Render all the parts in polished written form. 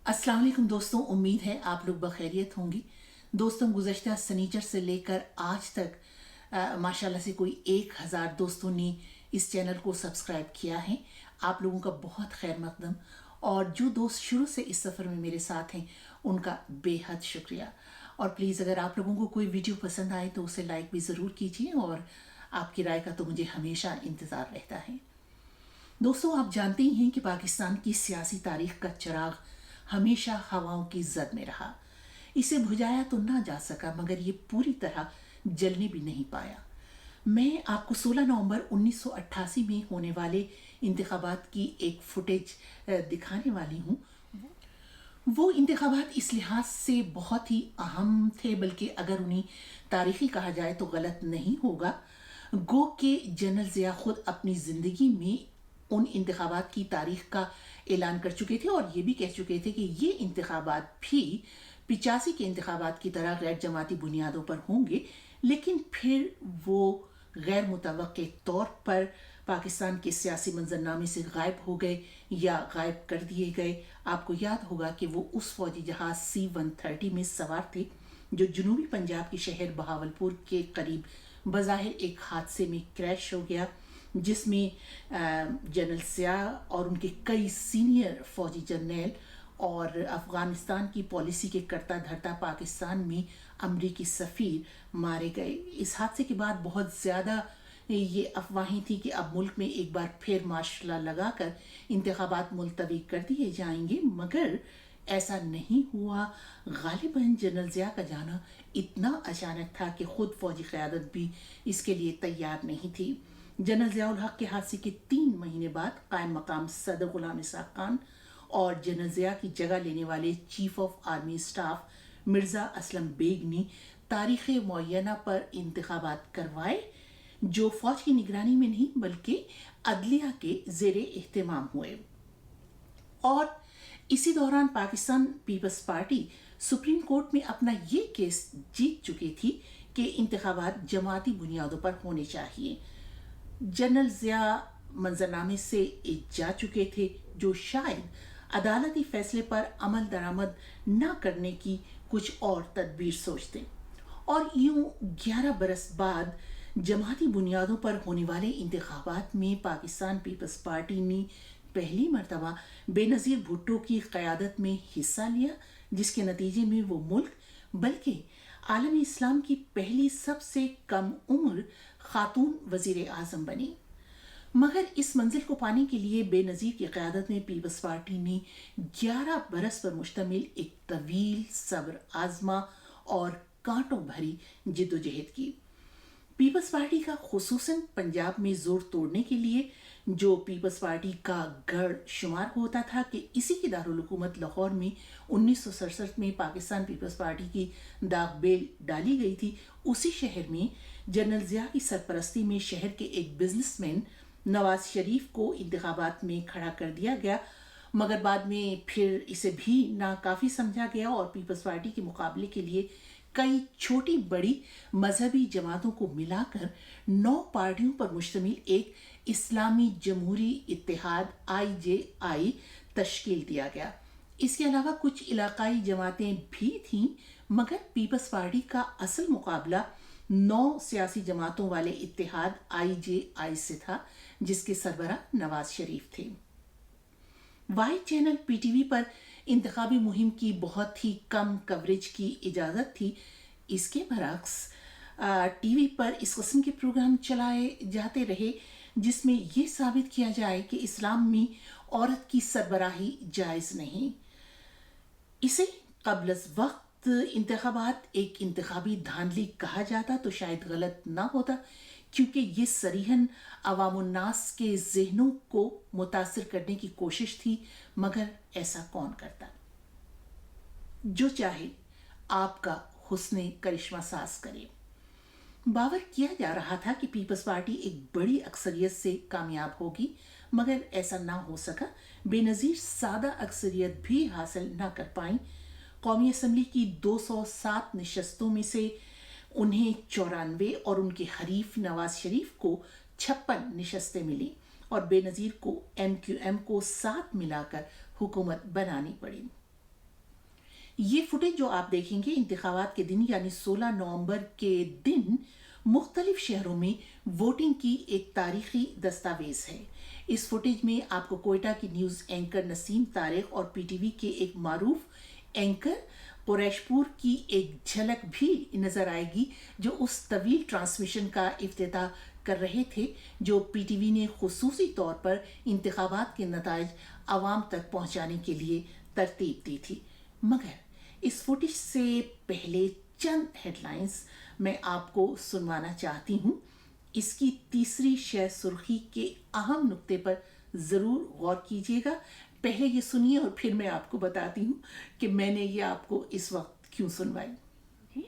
अस्सलाम वालेकुम दोस्तों, उम्मीद है आप लोग बखैरियत होंगी। दोस्तों, गुज़श्ता सनीचर से लेकर आज तक माशाल्लाह से कोई 1000 दोस्तों ने इस चैनल को सब्सक्राइब किया है। आप लोगों का बहुत खैर मकदम, और जो दोस्त शुरू से इस सफ़र में मेरे साथ हैं उनका बेहद शुक्रिया। और प्लीज़ अगर आप लोगों को कोई वीडियो पसंद आए तो उसे लाइक भी ज़रूर कीजिए, और आपकी राय का तो मुझे हमेशा इंतज़ार रहता है। दोस्तों, आप जानते ही हैं कि पाकिस्तान की सियासी तारीख का चिराग हमेशा हवाओं की जद में रहा। इसे बुझाया तो ना जा सका, मगर ये पूरी तरह जलने भी नहीं पाया। मैं आपको 16 नवंबर 1988 में होने वाले इंतखाबात की एक फुटेज दिखाने वाली हूँ। वो इंतखाबात इस लिहाज से बहुत ही अहम थे, बल्कि अगर उन्हें तारीखी कहा जाए तो गलत नहीं होगा। गो के जनरल ज़िया खुद अपनी ज़िंदगी में उन इंतखाबात की तारीख का ऐलान कर चुके थे, और ये भी कह चुके थे कि ये इंतखाबात भी 85 के इंतखाबात की तरह गैर जमाती बुनियादों पर होंगे। लेकिन फिर वो गैर मुतवक्के तौर पर पाकिस्तान के सियासी मंजरनामे से गायब हो गए या गायब कर दिए गए। आपको याद होगा कि वो उस फौजी जहाज C-130 में सवार थे जो जनूबी पंजाब के शहर बहावलपुर के करीब बज़ाहिर एक हादसे में क्रैश हो गया, जिसमें जनरल ज़िया और उनके कई सीनियर फौजी जर्नल और अफ़गानिस्तान की पॉलिसी के करता धरता पाकिस्तान में अमरीकी सफ़ीर मारे गए। इस हादसे के बाद बहुत ज़्यादा ये अफवाहें थी कि अब मुल्क में एक बार फिर मार्शल लॉ लगाकर इंतखाबात मुलतवी कर दिए जाएंगे, मगर ऐसा नहीं हुआ। गालिबन जनरल ज़िया का जाना इतना अचानक था कि खुद फौजी क़यादत भी इसके लिए तैयार नहीं थी। जनरल ज़ियाउल हक के हादसे के 3 महीने बाद कायम मकाम सदर गुलाम इसहाक खान और जनरल ज़िया की जगह लेने वाले chief of army staff Mirza Aslam Beg ने तारीख़ मुअय्यना पर इंतखाबात करवाए, जो फ़ौज की निगरानी में नहीं बल्कि अदलिया के ज़ेरे एहतमाम हुए। और इसी दौरान पाकिस्तान पीपल्स पार्टी सुप्रीम कोर्ट में अपना ये केस जीत चुकी थी कि इंतखाबात जमाती बुनियादों पर होने चाहिए। जनरल ज़िया मंजरनामे से जा चुके थे, जो शायद अदालती फैसले पर अमल दरामद न करने की कुछ और तदबीर सोचते। और यूं 11 बरस बाद जमाती बुनियादों पर होने वाले इंतखाबात में पाकिस्तान पीपल्स पार्टी ने पहली मरतबा बेनज़ीर भुट्टो की क़यादत में हिस्सा लिया, जिसके नतीजे में वो मुल्क बल्कि आलम इस्लाम की पहली सबसे कम उम्र खातून वज़ीर आज़म बनी। मगर इस मंजिल को पाने के लिए बेनज़ीर की क़यादत में पीपल्स पार्टी ने 11 बरस पर मुश्तमिल एक तवील, सब्र आज़मा और कांटों भरी जिद्दोजहद की। पीपल्स पार्टी का खुसूसन पंजाब में जोर तोड़ने के लिए, जो पीपल्स पार्टी का गढ़ शुमार होता था कि इसी की दारुल हुकूमत लाहौर में 1967 में पाकिस्तान पीपल्स पार्टी की दाग बेल डाली गई थी, उसी शहर में जनरल ज़िया की सरपरस्ती में शहर के एक बिजनेसमैन नवाज शरीफ को इंतखाबात में खड़ा कर दिया गया। मगर बाद में फिर इसे भी नाकाफ़ी समझा गया और पीपल्स पार्टी के मुकाबले के लिए कई छोटी बड़ी मजहबी जमातों को मिलाकर 9 पार्टियों पर मुश्तमिल एक इस्लामी जमहूरी इत्तेहाद IJI तश्कील दिया गया। इसके अलावा कुछ इलाकाई जमातें भी थीं, मगर पीपल्स पार्टी का असल मुकाबला 9 सियासी जमातों वाले इत्तेहाद IJI से था, जिसके सरबरा नवाज शरीफ थे। वाहिद चैनल PTV पर इंतखाबी मुहिम की बहुत ही कम कवरेज की इजाज़त थी। इसके बरक्स TV पर इस किस्म के प्रोग्राम चलाए जाते रहे जिसमें यह साबित किया जाए कि इस्लाम में औरत की सरबराही जायज़ नहीं। इसे क़ब्ल वक्त इंतखाबात एक इंतखाबी धांधली कहा जाता तो शायद गलत ना होता, क्योंकि ये सरीहन अवामुन्नास के ज़हनों को मुतासिर करने की कोशिश थी, मगर ऐसा कौन करता। जो चाहे आपका हुस्ने करिश्मा साज करे। बावर किया जा रहा था कि पीपल्स पार्टी एक बड़ी अक्सरियत से कामयाब होगी, मगर ऐसा ना हो सका। बेनज़ीर सादा अक्सरियत भी हासिल ना कर पाई। कौमी असम्बली की 207 नशस्तों में से उन्हें 94 और उनके हरीफ नवाज शरीफ को 56 नशस्तें मिली, और बेनज़ीर को MQM को 7 मिलाकर हुकूमत बनानी पड़ी। یہ فوٹیج جو آپ دیکھیں گے انتخابات کے دن یعنی 16 نومبر کے دن مختلف شہروں میں ووٹنگ کی ایک تاریخی دستاویز ہے۔ اس فوٹیج میں آپ کو کوئٹہ کی نیوز اینکر نسیم طارق اور پی ٹی وی کے ایک معروف اینکر قریش پور کی ایک جھلک بھی نظر آئے گی جو اس طویل ٹرانسمیشن کا افتتاح کر رہے تھے جو پی ٹی وی نے خصوصی طور پر انتخابات کے نتائج عوام تک پہنچانے کے لیے ترتیب دی تھی۔ مگر اس فوٹیج سے پہلے چند ہیڈ لائنز میں آپ کو سنوانا چاہتی ہوں۔ اس کی تیسری شہ سرخی کے اہم نقطے پر ضرور غور کیجیے گا۔ پہلے یہ سنیے اور پھر میں آپ کو بتاتی ہوں کہ میں نے یہ آپ کو اس وقت کیوں سنوائی۔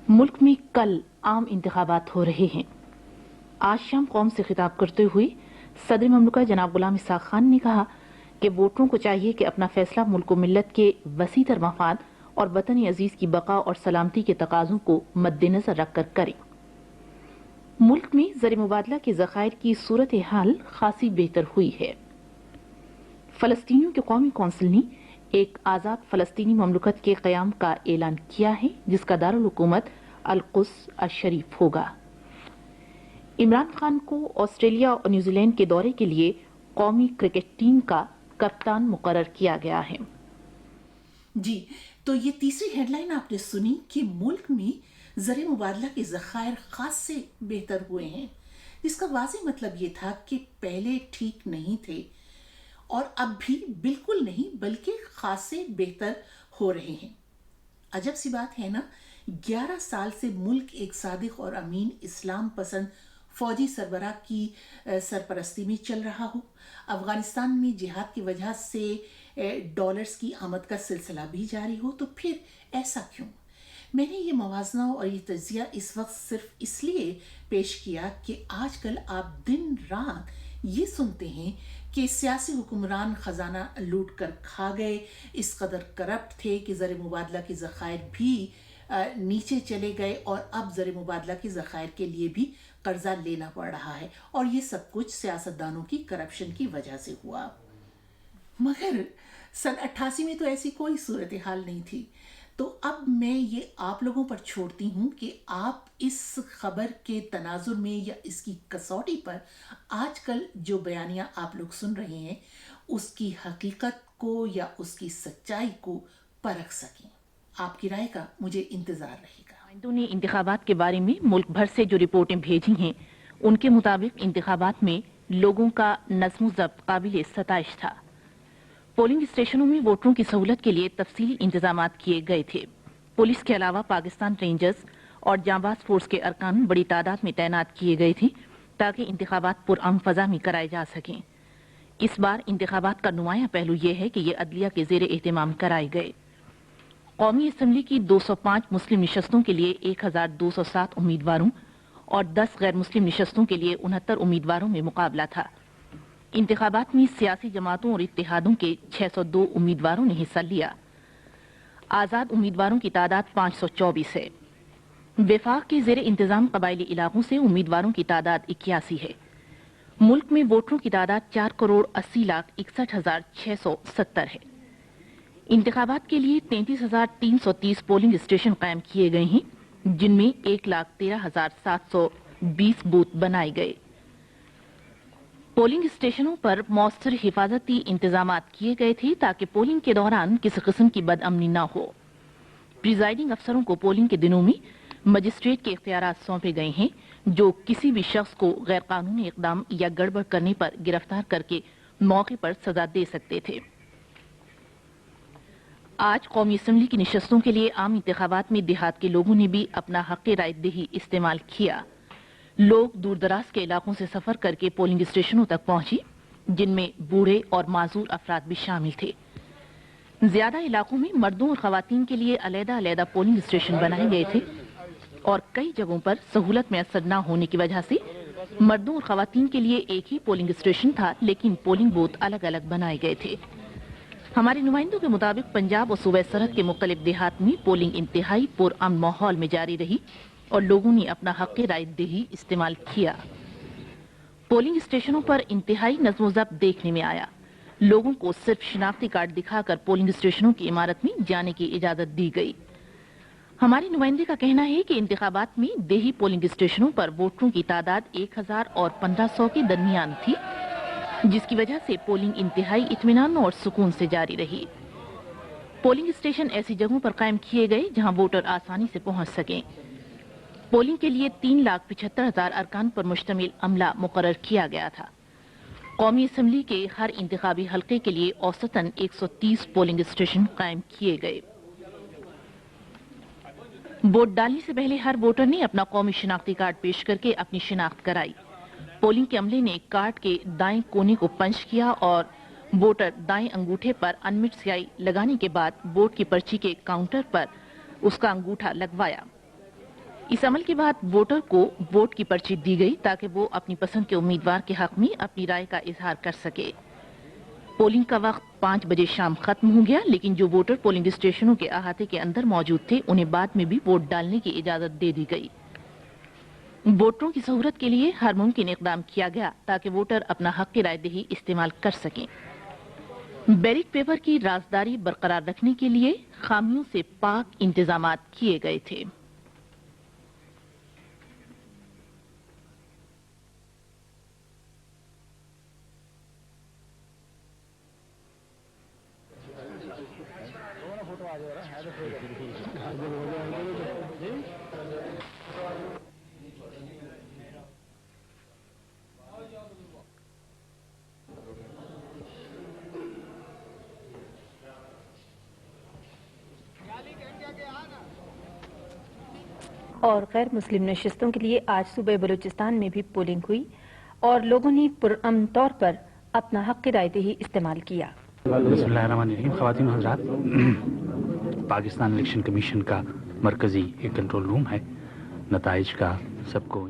ملک میں کل عام انتخابات ہو رہے ہیں۔ آج شام قوم سے خطاب کرتے ہوئے صدر مملکہ جناب غلام اسحاق خان نے کہا کہ ووٹروں کو چاہیے کہ اپنا فیصلہ ملک و ملت کے وسیع تر مفاد اور وطن عزیز کی بقا اور سلامتی کے تقاضوں کو مد نظر رکھ کر کریں۔ ملک میں زر مبادلہ کے ذخائر کی صورتحال خاصی بہتر ہوئی ہے۔ فلسطینیوں کی قومی کونسل نے ایک آزاد فلسطینی مملکت کے قیام کا اعلان کیا ہے جس کا دارالحکومت القدس الشریف ہوگا۔ عمران خان کو آسٹریلیا اور نیوزی لینڈ کے دورے کے لیے قومی کرکٹ ٹیم کا کپتان مقرر کیا گیا ہے۔ جی تو یہ تیسری ہیڈ لائن آپ نے سنی کہ ملک میں زر مبادلہ کے ذخائر خاص سے بہتر ہوئے ہیں، جس کا واضح مطلب یہ تھا کہ پہلے ٹھیک نہیں تھے اور اب بھی بالکل نہیں بلکہ خاص سے بہتر ہو رہے ہیں۔ عجب سی بات ہے نا، 11 سال سے ملک ایک صادق اور امین اسلام پسند فوجی سربراہ کی سرپرستی میں چل رہا ہو، افغانستان میں جہاد کی وجہ سے ڈالرز کی آمد کا سلسلہ بھی جاری ہو، تو پھر ایسا کیوں؟ میں نے یہ موازنہ اور یہ تجزیہ اس وقت صرف اس لیے پیش کیا کہ آج کل آپ دن رات یہ سنتے ہیں کہ سیاسی حکمران خزانہ لوٹ کر کھا گئے، اس قدر کرپٹ تھے کہ زر مبادلہ کے ذخائر بھی نیچے چلے گئے اور اب زر مبادلہ کے ذخائر کے لیے بھی قرضہ لینا پڑ رہا ہے، اور یہ سب کچھ سیاستدانوں کی کرپشن کی وجہ سے ہوا۔ مگر سن 88 میں تو ایسی کوئی صورتحال نہیں تھی۔ تو اب میں یہ آپ لوگوں پر چھوڑتی ہوں کہ آپ اس خبر کے تناظر میں یا اس کی کسوٹی پر آج کل جو بیانیہ آپ لوگ سن رہے ہیں اس کی حقیقت کو یا اس کی سچائی کو پرکھ سکیں۔ آپ کی رائے کا مجھے انتظار رہے گا۔ نمائندوں نے انتخابات کے بارے میں ملک بھر سے جو رپورٹیں بھیجی ہیں ان کے مطابق انتخابات میں لوگوں کا نظم و ضبط قابل ستائش تھا۔ پولنگ اسٹیشنوں میں ووٹروں کی سہولت کے لیے تفصیلی انتظامات کیے گئے تھے۔ پولیس کے علاوہ پاکستان رینجرز اور جانباز فورس کے ارکان بڑی تعداد میں تعینات کیے گئے تھے تاکہ انتخابات پرامن فضا میں کرائے جا سکیں۔ اس بار انتخابات کا نمایاں پہلو یہ ہے کہ یہ عدلیہ کے زیر اہتمام کرائے گئے۔ قومی اسمبلی کی 205 مسلم نشستوں کے لیے 1207 امیدواروں اور 10 غیر مسلم نشستوں کے لیے 69 امیدواروں میں مقابلہ تھا۔ انتخابات میں سیاسی جماعتوں اور اتحادوں کے 602 امیدواروں نے حصہ لیا۔ آزاد امیدواروں کی تعداد 524 ہے۔ وفاق کے زیر انتظام قبائلی علاقوں سے امیدواروں کی تعداد 81 ہے۔ ملک میں ووٹروں کی تعداد 4,80,61,670 ہے۔ انتخابات کے لیے 33,330 پولنگ اسٹیشن قائم کیے گئے ہیں جن میں 1,13,720 بوتھ بنائے گئے۔ پولنگ اسٹیشنوں پر مؤثر حفاظتی انتظامات کیے گئے تھے تاکہ پولنگ کے دوران کسی قسم کی بدامنی نہ ہو۔ پریزائڈنگ افسروں کو پولنگ کے دنوں میں مجسٹریٹ کے اختیارات سونپے گئے ہیں جو کسی بھی شخص کو غیر قانونی اقدام یا گڑبڑ کرنے پر گرفتار کر کے موقع پر سزا دے سکتے تھے۔ آج قومی اسمبلی کی نشستوں کے لیے عام انتخابات میں دیہات کے لوگوں نے بھی اپنا حق رائے دہی استعمال کیا۔ لوگ دور دراز کے علاقوں سے سفر کر کے پولنگ اسٹیشنوں تک پہنچے جن میں بوڑھے اور معذور افراد بھی شامل تھے۔ زیادہ علاقوں میں مردوں اور خواتین کے لیے علیحدہ علیحدہ پولنگ اسٹیشن بنائے گئے تھے اور کئی جگہوں پر سہولت میسر نہ ہونے کی وجہ سے مردوں اور خواتین کے لیے ایک ہی پولنگ اسٹیشن تھا لیکن پولنگ بوتھ الگ الگ بنائے گئے تھے۔ ہمارے نمائندوں کے مطابق پنجاب اور صوبہ سرحد کے مختلف دیہات میں پولنگ انتہائی پرامن ماحول میں جاری رہی اور لوگوں نے اپنا حق رائے دہی استعمال کیا۔ پولنگ اسٹیشنوں پر انتہائی نظم و ضبط دیکھنے میں آیا۔ लोगों को सिर्फ शिनाख्ती कार्ड दिखाकर पोलिंग स्टेशनों की इमारत में जाने की इजाजत दी गई। हमारे नुमाइंदे का कहना है कि इंतखाबात में देही पोलिंग स्टेशनों पर वोटरों की तादाद 1000 और 1500 के दरमियान थी, जिसकी वजह से पोलिंग इंतहाई इत्मीनान और सुकून से जारी रही। पोलिंग स्टेशन ऐसी जगहों पर कायम किए गए जहां वोटर आसानी से पहुंच सकें। पोलिंग के लिए 3,75,000 अरकान पर मुश्तमिल अमला मुकर्रर किया गया था। कौमी असम्बली के हर इंतखाबी हल्के के लिए औसतन 130 पोलिंग स्टेशन कायम किए गए। वोट डालने से पहले हर वोटर ने अपना कौमी शिनाख्ती कार्ड पेश करके अपनी शिनाख्त कराई। पोलिंग के अमले ने कार्ड के दाएं कोने को पंच किया और वोटर दाएं अंगूठे पर अनमिट स्याही लगाने के बाद वोट की पर्ची के काउंटर पर उसका अंगूठा लगवाया। इस अमल के बाद वोटर को वोट की पर्ची दी गई ताकि वो अपनी पसंद के उम्मीदवार के हक में अपनी राय का इजहार कर सके। पोलिंग का वक्त 5 बजे शाम खत्म हो गया, लेकिन जो वोटर पोलिंग स्टेशनों के अहाते के अंदर मौजूद थे उन्हें बाद में भी वोट डालने की इजाजत दे दी गई। वोटरों की सहूलत के लिए हर मुमकिन इकदाम किया गया ताकि वोटर अपना हक की रायदही इस्तेमाल कर सकें। बैलेट पेपर की राजदारी बरकरार रखने के लिए खामियों से पाक इंतजामात किए गए थे। और गैर मुस्लिम नशिस्तों के लिए आज सुबह बलूचिस्तान में भी पोलिंग हुई और लोगों ने पुरअमन तौर पर अपना हक की रायदही इस्तेमाल किया। बिस्मिल्लाहिर्रहमानिर्रहीम। ख़वातीन हज़रात, पाकिस्तान इलेक्शन कमीशन का मरकज़ी एक कंट्रोल रूम है। नताइज का सबको